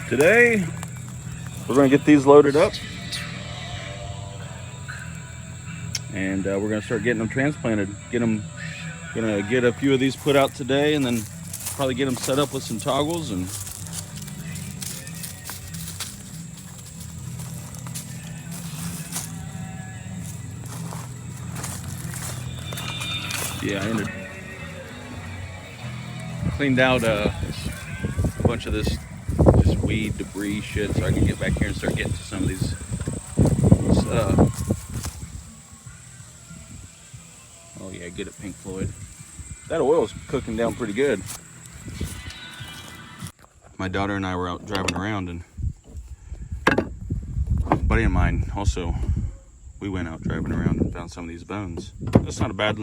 Today, we're going to get these loaded up, and we're going to start getting them transplanted. Gonna get a few of these put out today, and then probably get them set up with some toggles. And yeah, I cleaned out a bunch of this just weed debris shit, so I can get back here and start getting to some of these. Oh yeah, get it, Pink Floyd. That oil's cooking down pretty good. My daughter and I were out driving around, and a buddy of mine also, we went out driving around and found some of these bones. That's not a bad,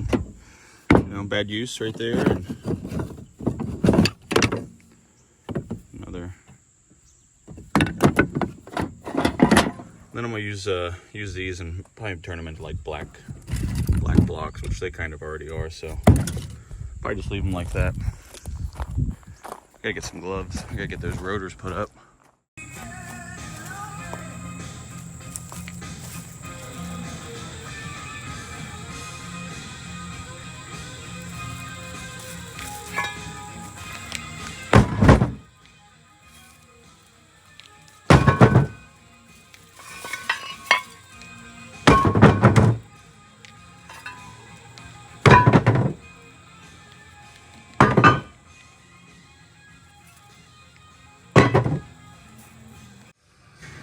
bad use right there. And another. Then I'm gonna use these and probably turn them into like black blocks, which they kind of already are. So probably just leave them like that. Gotta get some gloves. I gotta get those rotors put up.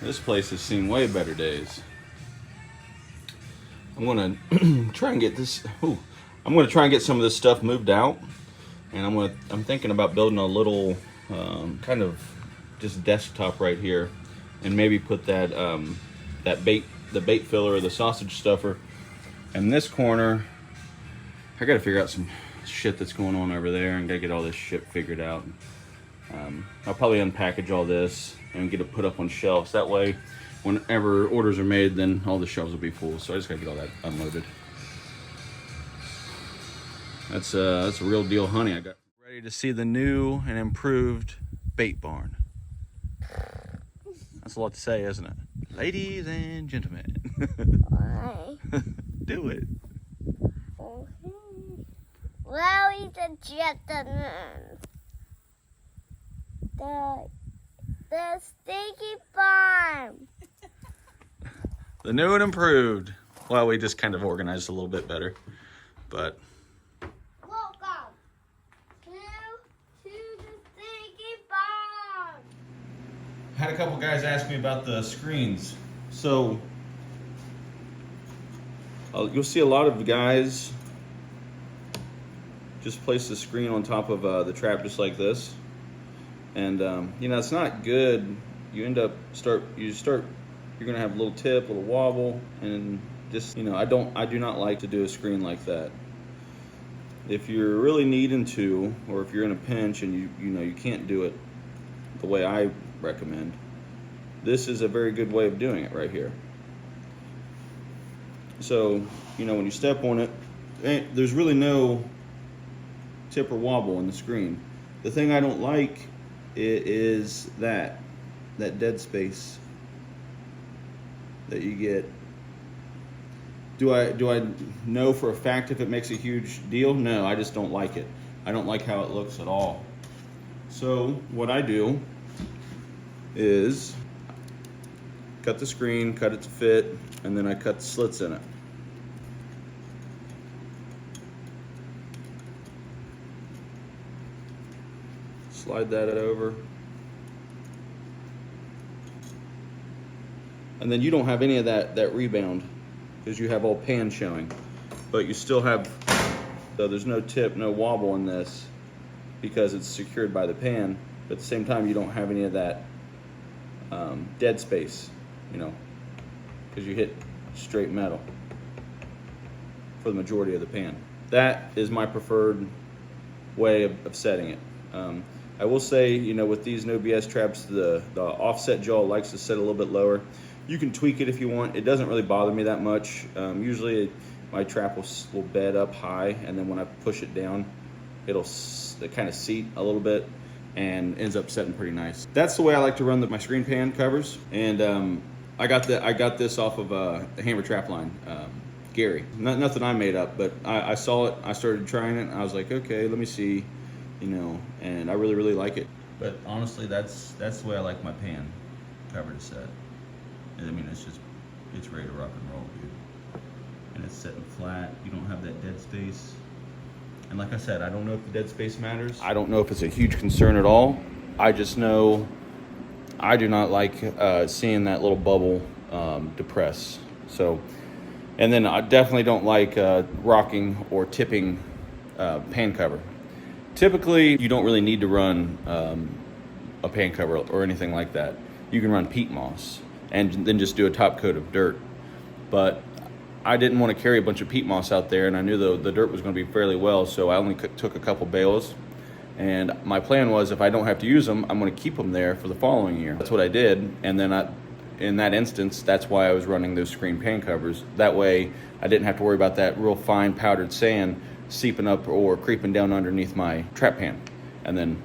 This place has seen way better days. I'm gonna try and get this. I'm gonna try and get some of this stuff moved out, and I'm thinking about building a little kind of just desktop right here, and maybe put that the bait filler or the sausage stuffer in this corner. I gotta figure out some shit that's going on over there, and gotta get all this shit figured out. I'll probably unpackage all this and get it put up on shelves. That way, whenever orders are made, then all the shelves will be full. So I just gotta get all that unloaded. That's a real deal honey I got. Ready to see the new and improved bait barn. That's a lot to say, isn't it? Ladies and gentlemen. Why? Do it. Ladies and gentlemen. The sticky farm. The new and improved. Well, we just kind of organized a little bit better, but. Welcome to the sticky farm. Had a couple guys ask me about the screens. So you'll see a lot of guys just place the screen on top of the trap just like this. And it's not good. You end up you're gonna have a little tip, a little wobble, and just I do not like to do a screen like that. If you're really needing to, or if you're in a pinch and you can't do it the way I recommend, this is a very good way of doing it right here. So when you step on it, there's really no tip or wobble in the screen. The thing I don't like is that dead space that you get. Do I know for a fact if it makes a huge deal? No, I just don't like it. I don't like how it looks at all. So what I do is cut the screen, cut it to fit, and then I cut the slits in it. Slide that over. And then you don't have any of that rebound because you have all pan showing. But you still have, so there's no tip, no wobble in this because it's secured by the pan. But at the same time, you don't have any of that dead space, because you hit straight metal for the majority of the pan. That is my preferred way of setting it. I will say, with these no BS traps, the offset jaw likes to set a little bit lower. You can tweak it if you want. It doesn't really bother me that much. Usually my trap will bed up high, and then when I push it down, it'll kind of seat a little bit. and ends up setting pretty nice. That's the way I like to run my screen pan covers. And I got this off of a Hammer Trap Line. Gary, nothing I made up, but I saw it, I started trying it, and I was like, okay, let me see, and I really like it. But honestly, that's the way I like my pan cover to set. And I mean, it's ready to rock and roll, dude. And it's setting flat. You don't have that dead space. And like I said, I don't know if the dead space matters. I don't know if it's a huge concern at all. I just know I do not like seeing that little bubble depress. So, and then I definitely don't like rocking or tipping pan cover. Typically, you don't really need to run a pan cover or anything like that. You can run peat moss and then just do a top coat of dirt. But I didn't want to carry a bunch of peat moss out there, and I knew the dirt was going to be fairly well, so I only took a couple bales. And my plan was, if I don't have to use them, I'm going to keep them there for the following year. That's what I did, and then in that instance, that's why I was running those screen pan covers. That way, I didn't have to worry about that real fine powdered sand seeping up or creeping down underneath my trap pan. And then,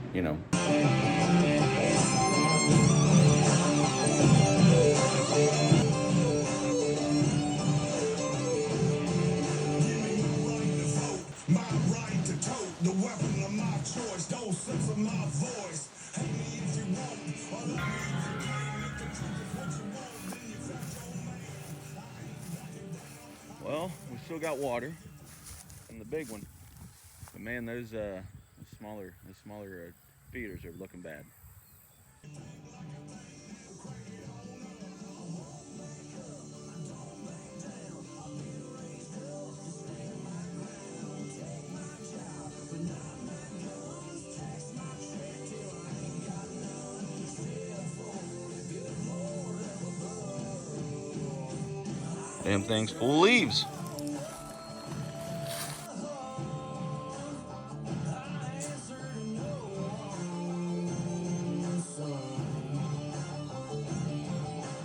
well, we still got water in the big one, but man, those smaller feeders are looking bad. Damn thing's full of leaves.